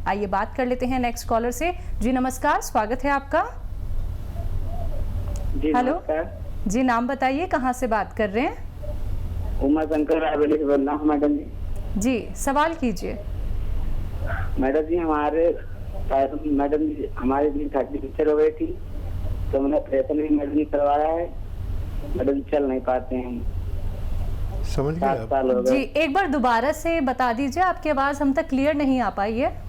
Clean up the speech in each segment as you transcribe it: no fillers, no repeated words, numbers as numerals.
आइए बात कर लेते हैं नेक्स्ट कॉलर से। जी नमस्कार, स्वागत है आपका। जी हेलो नमस्कार। जी, नाम बताइए, कहाँ से बात कर रहे हैं? उमा शंकर रायबरेली से बोल रहा हूँ मैडम जी। जी सवाल कीजिए। मैडम जी हमारे दिन 30 पिक्चर हो गई थी, तो मैंने ऑपरेशन भी मैडम जी करवाया है। मैडम जी चल नहीं पाते हैं, समझ गए 7 आप? साल हो जी गए। एक बार दोबारा से बता दीजिए, आपकी आवाज़ हम तक क्लियर नहीं आ पाई है।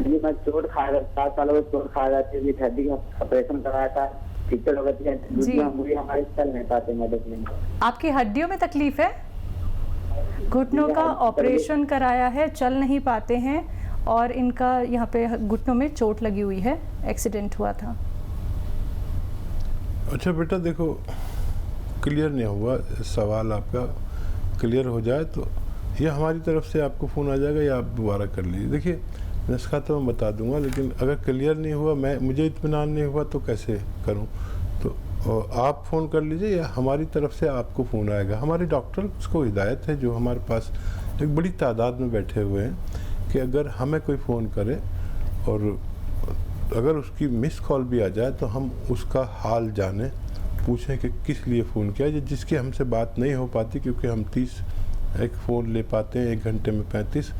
जी मैं चोट खा गया, 7 साल हो गए चोट खा गया थी, हड्डी का ऑपरेशन कराया था, पिक्चर हो गई थी, दूसरी हमारे चल नहीं पाते मैडम जी। आपकी हड्डियों में तकलीफ है? घुटनों का ऑपरेशन कराया है, चल नहीं पाते हैं और इनका यहाँ पे घुटनों में चोट लगी हुई है, एक्सीडेंट हुआ था। अच्छा बेटा देखो, क्लियर नहीं हुआ सवाल आपका, क्लियर हो जाए तो ये हमारी तरफ से आपको फ़ोन आ जाएगा या आप दोबारा कर लीजिए। देखिए नुस्खा तो मैं बता दूंगा, लेकिन अगर क्लियर नहीं हुआ, मुझे इत्मीनान नहीं हुआ तो कैसे करूं? तो आप फ़ोन कर लीजिए या हमारी तरफ से आपको फ़ोन आएगा। हमारे डॉक्टर्स को हिदायत है, जो हमारे पास एक बड़ी तादाद में बैठे हुए हैं, कि अगर हमें कोई फ़ोन करे और अगर उसकी मिस कॉल भी आ जाए तो हम उसका हाल जाने, पूछें कि किस लिए फ़ोन किया, जिसकी हमसे बात नहीं हो पाती, क्योंकि हम 30 एक फ़ोन ले पाते हैं 1 घंटे में 35,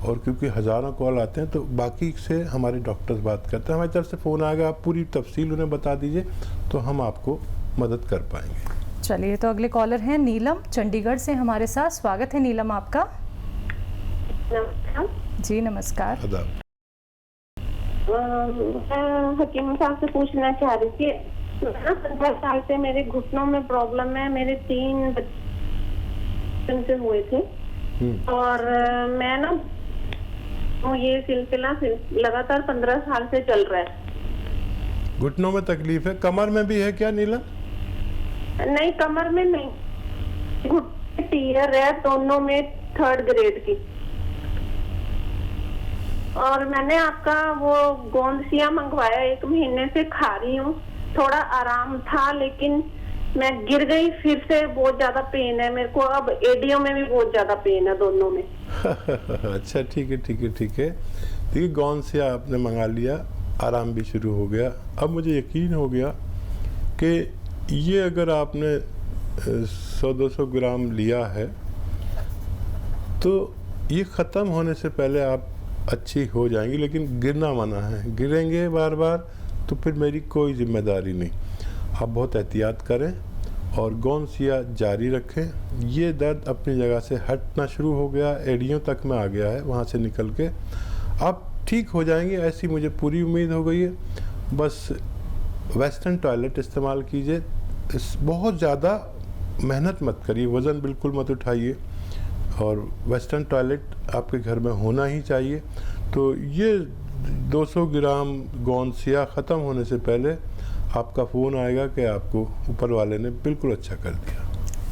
और क्योंकि हज़ारों कॉल आते हैं तो बाकी से हमारे डॉक्टर्स बात करते हैं। हमारी तरफ से फ़ोन आएगा, आप पूरी तफसील उन्हें बता दीजिए तो हम आपको मदद कर पाएंगे। चलिए, तो अगले कॉलर हैं नीलम चंडीगढ़ से हमारे साथ। स्वागत है नीलम आपका। जी नमस्कार। आदाब। हकीम साहब से पूछना चाह रही थी, 15 साल से मेरे घुटनों में प्रॉब्लम है, मेरे 3 बच्चे से हुए थे और मैं ना ये सिलसिला लगातार 15 साल से चल रहा है। घुटनों में तकलीफ है, कमर में भी है क्या नीलम? नहीं कमर में नहीं, घुटने टीयर है दोनों में 3rd ग्रेड की। और मैंने आपका वो गोंदसिया मंगवाया, 1 महीने से खा रही हूँ, थोड़ा आराम था, लेकिन मैं गिर गई, फिर से बहुत ज्यादा पेन है मेरे को। अब एडियो में भी बहुत ज्यादा पेन है, दोनों में। अच्छा ठीक है ठीक है ठीक है। देखिए गोंदसिया आपने मंगा लिया, आराम भी शुरू हो गया। अब मुझे यकीन हो गया कि ये अगर आपने 100-200 ग्राम लिया है तो ये ख़त्म होने से पहले आप अच्छी हो जाएंगी, लेकिन गिरना मना है। गिरेंगे बार बार तो फिर मेरी कोई जिम्मेदारी नहीं। आप बहुत एहतियात करें और गोंदसिया जारी रखें। ये दर्द अपनी जगह से हटना शुरू हो गया, एड़ियों तक में आ गया है, वहाँ से निकल के आप ठीक हो जाएंगे, ऐसी मुझे पूरी उम्मीद हो गई है। बस वेस्टर्न टॉयलेट इस्तेमाल कीजिए, बहुत ज़्यादा मेहनत मत करिए, वज़न बिल्कुल मत उठाइए, और वेस्टर्न टॉयलेट आपके घर में होना ही चाहिए। तो ये 200 ग्राम गोंदसिया ख़त्म होने से पहले आपका फ़ोन आएगा कि आपको ऊपर वाले ने बिल्कुल अच्छा कर दिया।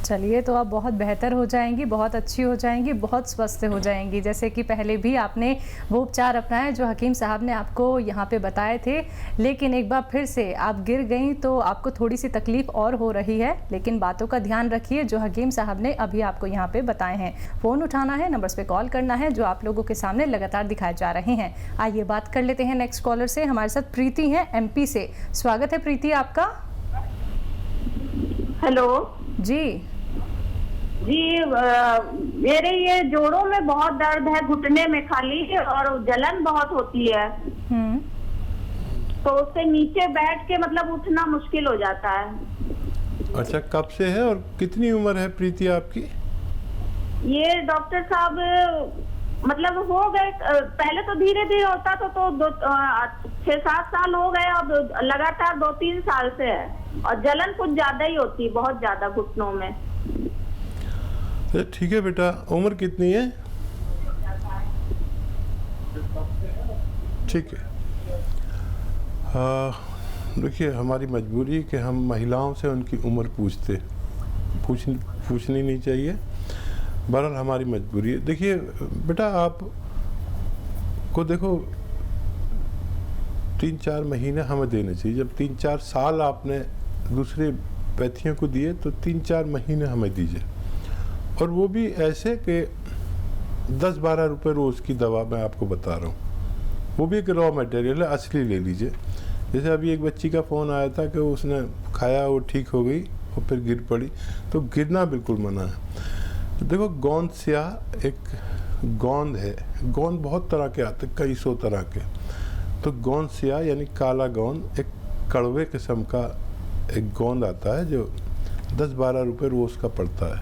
चलिए, तो आप बहुत बेहतर हो जाएंगी, बहुत अच्छी हो जाएंगी, बहुत स्वस्थ हो जाएंगी। जैसे कि पहले भी आपने वो उपचार अपनाए जो हकीम साहब ने आपको यहाँ पे बताए थे, लेकिन एक बार फिर से आप गिर गई तो आपको थोड़ी सी तकलीफ और हो रही है, लेकिन बातों का ध्यान रखिए जो हकीम साहब ने अभी आपको यहाँ पे बताए हैं। फ़ोन उठाना है, नंबर्स पे कॉल करना है जो आप लोगों के सामने लगातार दिखाए जा रहे हैं। आइए बात कर लेते हैं नेक्स्ट कॉलर से। हमारे साथ प्रीति हैं MP से। स्वागत है प्रीति आपका। हेलो जी मेरे ये जोड़ों में बहुत दर्द है, घुटने में खाली, और जलन बहुत होती है, तो उससे नीचे बैठ के मतलब उठना मुश्किल हो जाता है। अच्छा, कब से है और कितनी उम्र है प्रीति आपकी? ये डॉक्टर साहब मतलब हो गए, पहले तो धीरे धीरे होता था, तो 6-7 साल हो गए, अब लगातार 2-3 साल से है, और जलन कुछ ज्यादा ही होती है, बहुत ज्यादा घुटनों में। ठीक है बेटा, उम्र कितनी है? ठीक है। देखिए हमारी मजबूरी है कि हम महिलाओं से उनकी उम्र पूछनी नहीं चाहिए, बहरहाल हमारी मजबूरी है। देखिए बेटा, आप को देखो 3-4 महीने हमें देने चाहिए। जब 3-4 साल आपने दूसरे पैथियों को दिए तो 3-4 महीने हमें दीजिए, और वो भी ऐसे कि 10-12 रुपये रोज़ की दवा मैं आपको बता रहा हूँ। वो भी एक रॉ मटेरियल है, असली ले लीजिए। जैसे अभी एक बच्ची का फ़ोन आया था कि उसने खाया, वो ठीक हो गई और फिर गिर पड़ी, तो गिरना बिल्कुल मना है। तो देखो, गोंद स्याह एक गोंद है। गोंद बहुत तरह के आते हैं, कई सौ तरह के। तो गोंद स्याह यानी काला गोंद एक कड़वे किस्म का एक गोंद आता है जो 10-12 रुपये रोज़ का पड़ता है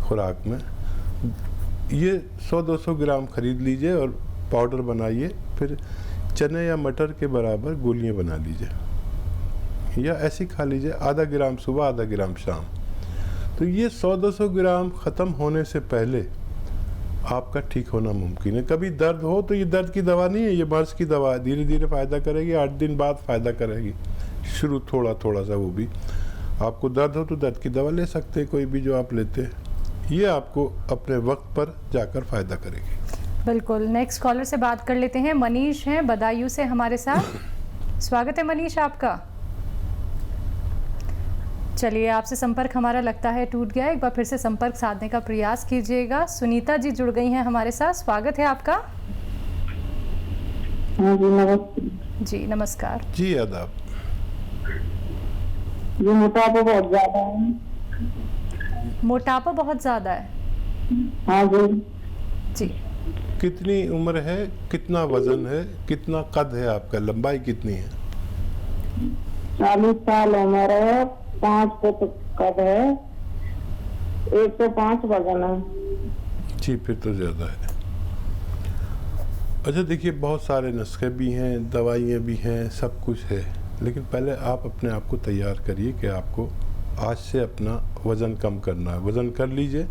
खुराक में। ये 100-200 ग्राम खरीद लीजिए और पाउडर बनाइए, फिर चने या मटर के बराबर गोलियां बना लीजिए या ऐसी खा लीजिए, आधा ग्राम सुबह आधा ग्राम शाम। तो ये 100-200 ग्राम ख़त्म होने से पहले आपका ठीक होना मुमकिन है। कभी दर्द हो तो ये दर्द की दवा नहीं है, ये मर्ज़ की दवा है। धीरे धीरे फ़ायदा करेगी, 8 दिन बाद फ़ायदा करेगी। शुरू थोड़ा थोड़ा सा, वो भी आपको दर्द हो तो दर्द की दवा ले सकते हैं, कोई भी जो आप लेते हैं। ये आपको अपने वक्त पर जाकर फ़ायदा करेगी। बिल्कुल। नेक्स्ट कॉलर से बात कर लेते हैं। मनीष हैं बदायूं से हमारे साथ। स्वागत है मनीष आपका। चलिए, आपसे संपर्क हमारा लगता है टूट गया। एक बार फिर से संपर्क साधने का प्रयास कीजिएगा। सुनीता जी जुड़ गई हैं हमारे साथ। स्वागत है आपका। जी नमस्कार। जी आदाब। ये मोटापा बहुत ज्यादा है। मोटापा बहुत ज्यादा है? हाँ जी। कितनी उम्र है, कितना वजन है, कितना कद है आपका, लंबाई कितनी है? 40 साल उम्र है, 5 फुट कद है, 105 वजन है। जी, फिर तो ज़्यादा है। अच्छा देखिए, बहुत सारे नुस्खे भी हैं, दवाइयाँ भी हैं, सब कुछ है, लेकिन पहले आप अपने आप को तैयार करिए कि आपको आज से अपना वज़न कम करना है। वज़न कर लीजिए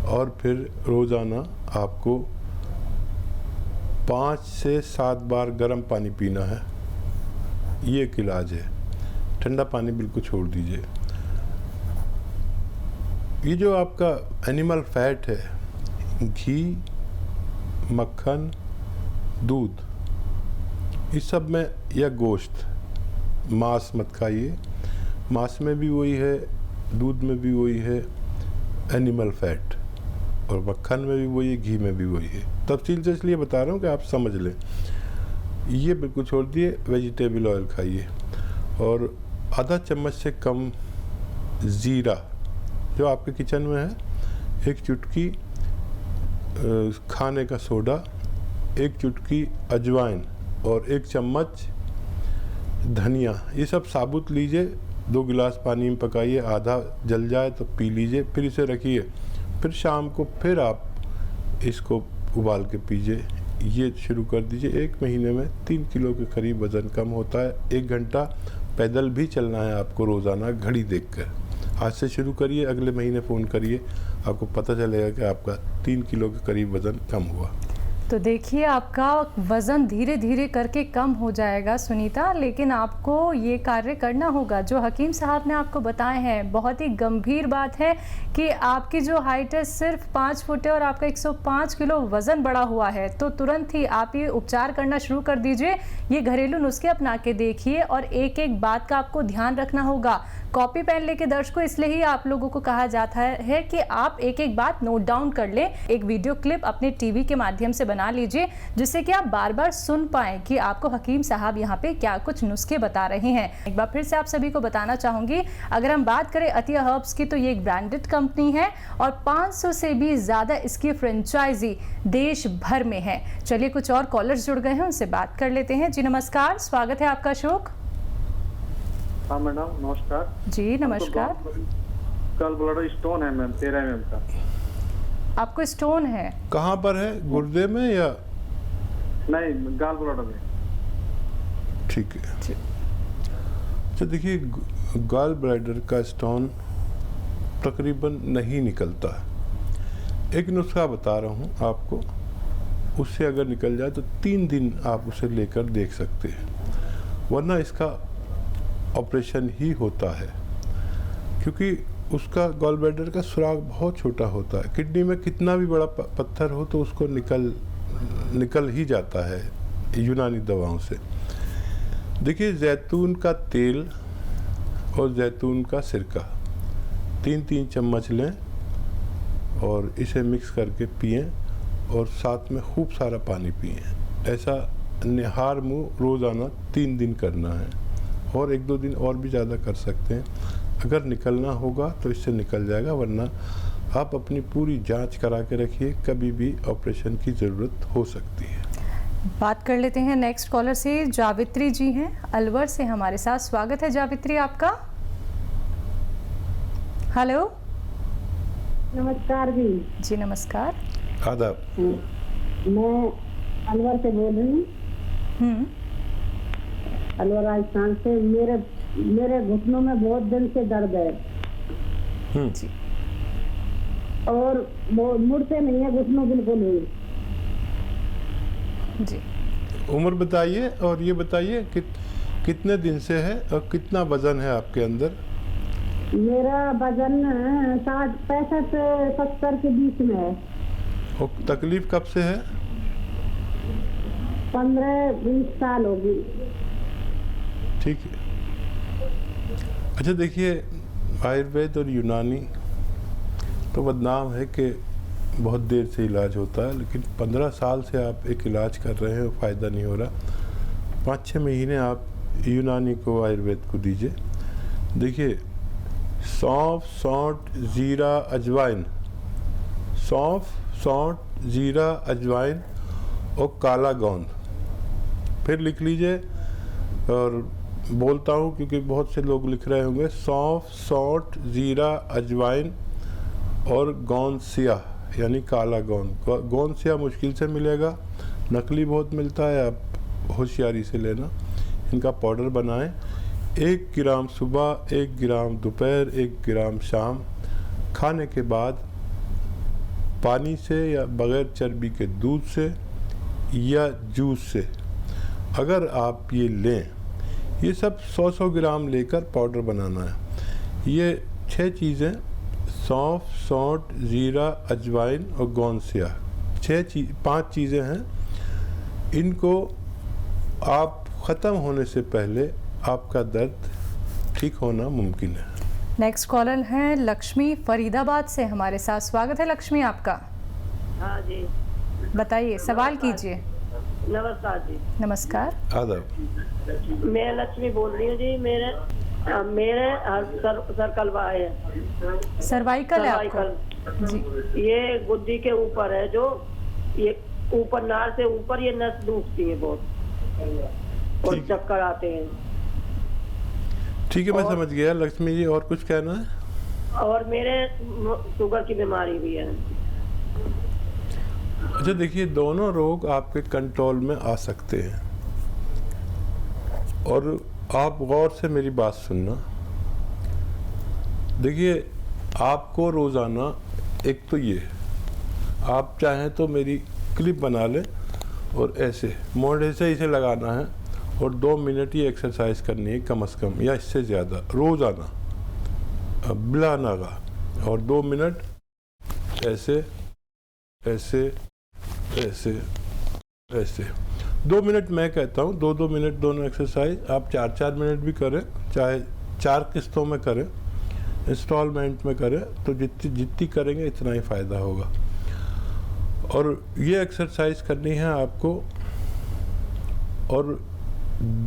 और फिर रोज़ाना आपको 5 से 7 बार गर्म पानी पीना है। ये एक इलाज है। ठंडा पानी बिल्कुल छोड़ दीजिए। ये जो आपका एनिमल फैट है, घी, मक्खन, दूध, इस सब में, या गोश्त, मांस मत खाइए। मांस में भी वही है, दूध में भी वही है एनिमल फैट, और मक्खन में भी वही है, घी में भी वही है। तफसील से इसलिए बता रहा हूँ कि आप समझ लें। ये बिल्कुल छोड़ दिए। वेजिटेबल ऑयल खाइए और आधा चम्मच से कम ज़ीरा जो आपके किचन में है, एक चुटकी खाने का सोडा, एक चुटकी अजवाइन और 1 चम्मच धनिया, ये सब साबुत लीजिए। 2 गिलास पानी में पकाइए, आधा जल जाए तो पी लीजिए, फिर इसे रखिए। फिर शाम को फिर आप इसको उबाल के पीजिए। ये शुरू कर दीजिए। 1 महीने में 3 किलो के करीब वज़न कम होता है। 1 घंटा पैदल भी चलना है आपको रोज़ाना, घड़ी देखकर। आज से शुरू करिए, अगले महीने फ़ोन करिए, आपको पता चलेगा कि आपका 3 किलो के करीब वज़न कम हुआ। तो देखिए, आपका वज़न धीरे धीरे करके कम हो जाएगा सुनीता, लेकिन आपको ये कार्य करना होगा जो हकीम साहब ने आपको बताए हैं। बहुत ही गंभीर बात है कि आपकी जो हाइट है सिर्फ 5 फुट है और आपका 105 किलो वज़न बढ़ा हुआ है। तो तुरंत ही आप ये उपचार करना शुरू कर दीजिए। ये घरेलू नुस्खे अपना के देखिए और एक एक बात का आपको ध्यान रखना होगा। कॉपी पेन लेके दर्शकों, इसलिए ही आप लोगों को कहा जाता है कि आप एक एक बात नोट डाउन कर लें। एक वीडियो क्लिप अपने टीवी के माध्यम से बना लीजिए, जिससे कि आप बार बार सुन पाएं कि आपको हकीम साहब यहाँ पे क्या कुछ नुस्खे बता रहे हैं। एक बार फिर से आप सभी को बताना चाहूँगी, अगर हम बात करें अतिया हर्ब्स की, तो ये एक ब्रांडेड कंपनी है और 500 से भी ज़्यादा इसकी फ्रेंचाइजी देश भर में है। चलिए, कुछ और कॉलर्स जुड़ गए हैं, उनसे बात कर लेते हैं। जी नमस्कार, स्वागत है आपका। अशोक। हाँ मैडम, नमस्कार। जी नमस्कार। गॉल ब्लैडर स्टोन है मैम, 13 mm का। आपको स्टोन है? कहाँ पर है, गुर्दे में या? नहीं, गॉल ब्लैडर में। ठीक है। तो देखिए, गॉल ब्लैडर का स्टोन तकरीबन नहीं निकलता है। एक नुस्खा बता रहा हूँ आपको, उससे अगर निकल जाए तो 3 दिन आप उसे लेकर देख सकते हैं, वरना इसका ऑपरेशन ही होता है, क्योंकि उसका गॉल ब्लैडर का सुराग बहुत छोटा होता है। किडनी में कितना भी बड़ा पत्थर हो तो उसको निकल ही जाता है यूनानी दवाओं से। देखिए, जैतून का तेल और जैतून का सिरका 3-3 चम्मच लें और इसे मिक्स करके पिएं और साथ में खूब सारा पानी पिएं। ऐसा निहार मुँह रोज़ाना 3 दिन करना है, और 1-2 दिन और भी ज़्यादा कर सकते हैं। अगर निकलना होगा तो इससे निकल जाएगा, वरना आप अपनी पूरी जांच करा के रखिए, कभी भी ऑपरेशन की ज़रूरत हो सकती है। बात कर लेते हैं नेक्स्ट कॉलर से। जावित्री जी हैं अलवर से हमारे साथ। स्वागत है जावित्री आपका। हेलो, नमस्कार जी। जी नमस्कार। आदाब। मैं अलवर से बोल रही हूँ, अलवर राजस्थान से। मेरे घुटनों में बहुत दिन से दर्द है जी। और वो मुड़ते नहीं है घुटनों बिल्कुल ही जी। उम्र बताइए, और ये बताइए कितने दिन से है और कितना वजन है आपके अंदर? मेरा वजन 60, 65, 70 के बीच में है। और तकलीफ कब से है? 15-20 साल होगी। ठीक है। अच्छा देखिए, आयुर्वेद और यूनानी तो बदनाम है कि बहुत देर से इलाज होता है, लेकिन 15 साल से आप एक इलाज कर रहे हैं और फ़ायदा नहीं हो रहा। 5-6 महीने आप यूनानी को, आयुर्वेद को दीजिए। देखिए, सौंफ, सौंठ, ज़ीरा, अजवाइन, सौंफ, सौंठ, ज़ीरा, अजवाइन और काला गोंद। फिर लिख लीजिए, और बोलता हूँ क्योंकि बहुत से लोग लिख रहे होंगे। सौंफ, सौंठ, ज़ीरा, अजवाइन और गोंद सियाह, यानी काला गोंद। गोंद सियाह मुश्किल से मिलेगा, नकली बहुत मिलता है, आप होशियारी से लेना। इनका पाउडर बनाएं। 1 ग्राम सुबह, 1 ग्राम दोपहर, 1 ग्राम शाम। खाने के बाद पानी से या बग़ैर चर्बी के दूध से या जूस से अगर आप ये लें, ये सब 100-100 ग्राम लेकर पाउडर बनाना है। ये 6 चीज़ें, सौंफ, सौंठ, ज़ीरा, अजवाइन और गोंद सियाह, 5 चीज़ें हैं। इनको आप ख़त्म होने से पहले आपका दर्द ठीक होना मुमकिन है। नेक्स्ट कॉलर हैं लक्ष्मी फरीदाबाद से हमारे साथ। स्वागत है लक्ष्मी आपका। हाँ जी, बताइए, सवाल कीजिए। नमस्कार जी। नमस्कार। आदाब। मैं लक्ष्मी बोल रही हूँ जी। मेरे सर्कलवा है, सर्वाइकल है आपको? सर्वाइकल जी। ये गुद्दी के ऊपर है, जो ये ऊपर नार से ऊपर ये नस डूबती है बहुत, और चक्कर आते हैं। ठीक है, मैं समझ गया लक्ष्मी जी। और कुछ कहना है? और मेरे शुगर की बीमारी भी है। अच्छा देखिए, दोनों रोग आपके कंट्रोल में आ सकते हैं, और आप गौर से मेरी बात सुनना। देखिए, आपको रोज़ाना, एक तो ये, आप चाहें तो मेरी क्लिप बना लें और ऐसे मोढ़े से इसे लगाना है, और 2 मिनट ये एक्सरसाइज करनी है कम से कम, या इससे ज़्यादा रोज़ाना बिला नागा। और 2 मिनट ऐसे ऐसे ऐसे ऐसे 2 मिनट मैं कहता हूँ, 2-2 मिनट दोनों एक्सरसाइज। आप 4-4 मिनट भी करें, चाहे 4 किस्तों में करें, इंस्टॉलमेंट में करें, तो जितनी करेंगे इतना ही फ़ायदा होगा। और ये एक्सरसाइज करनी है आपको, और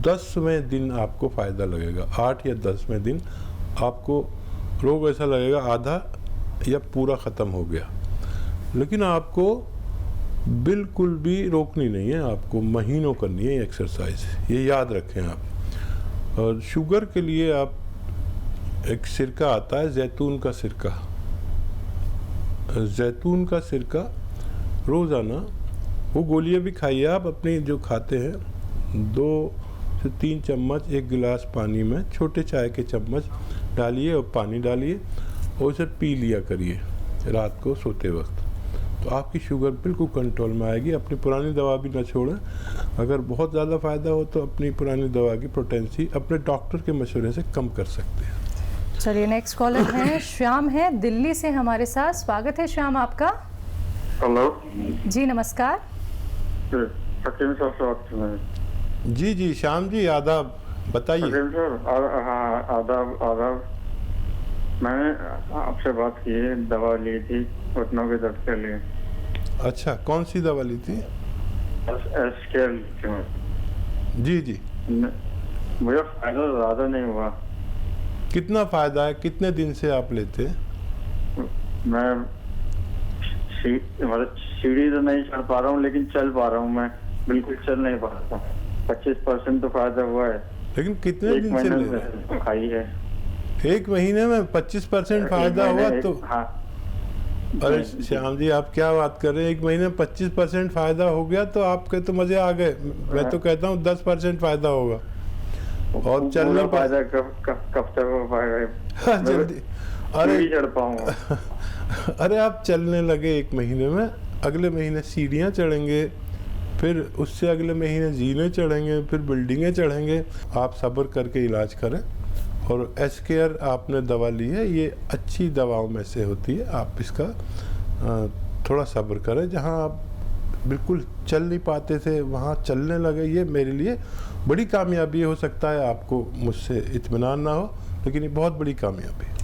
10वें दिन आपको फ़ायदा लगेगा। 8 या 10वें दिन आपको रोग ऐसा लगेगा आधा या पूरा ख़त्म हो गया। लेकिन आपको बिल्कुल भी रोकनी नहीं है, आपको महीनों करनी है एक्सरसाइज, ये याद रखें आप। और शुगर के लिए आप, एक सिरका आता है जैतून का सिरका, जैतून का सिरका रोज़ाना, वो गोलियां भी खाइए आप अपनी जो खाते हैं, 2 से 3 चम्मच 1 गिलास पानी में, छोटे चाय के चम्मच डालिए और पानी डालिए, और उसे पी लिया करिए रात को सोते वक्त। तो आपकी शुगर बिल्कुल कंट्रोल में आएगी। अपनी पुरानी दवा भी ना छोड़ें। अगर बहुत ज़्यादा फ़ायदा हो तो अपनी पुरानी दवा की पोटेंसी अपने डॉक्टर के मशवरे से कम कर सकते हैं। चलिए, नेक्स्ट कॉलर हैं श्याम है दिल्ली से हमारे साथ। स्वागत है श्याम आपका। हेलो जी नमस्कार। हकीम साहब से बात कर रहे हैं? जी जी श्याम जी, आदाब, बताइए। हकीम सर, हाँ आदाब आदाब। मैंने आपसे बात की है, दवा ली थी घुटनों के दर्द के लिए। अच्छा, कौन सी दवा ली थी? एसकेएल। जी जी। मुझे फायदा ज़्यादा नहीं हुआ। कितना फायदा है? कितने दिन से आप लेते हैं? मैं मतलब सीढ़ी तो नहीं चढ़ पा रहा हूँ, लेकिन चल पा रहा हूँ। मैं बिल्कुल चल नहीं पा रहा। 25% तो फायदा हुआ है। लेकिन कितने दिन से ले रहे हैं? खाई है। 1 महीने में 25% फायदा हुआ तो? हाँ। अरे श्याम जी, आप क्या बात कर रहे हैं? 1 महीने में 25% फायदा हो गया तो आपके तो मजे आ गए। मैं तो कहता हूँ 10% फायदा होगा। और चलने फायदा कब तक हो पाएगा? जल्दी। अरे चढ़ पाऊंगा। अरे आप चलने लगे 1 महीने में, अगले महीने सीढ़ियाँ चढ़ेंगे, फिर उससे अगले महीने जीने चढ़ेंगे, फिर बिल्डिंगें चढ़ेंगे। आप सब्र करके इलाज करें। और एसकेएल आपने दवा ली है, ये अच्छी दवाओं में से होती है। आप इसका थोड़ा सब्र करें। जहाँ आप बिल्कुल चल नहीं पाते थे वहाँ चलने लगे, ये मेरे लिए बड़ी कामयाबी हो सकता है। आपको मुझसे इत्मीनान ना हो, लेकिन ये बहुत बड़ी कामयाबी है।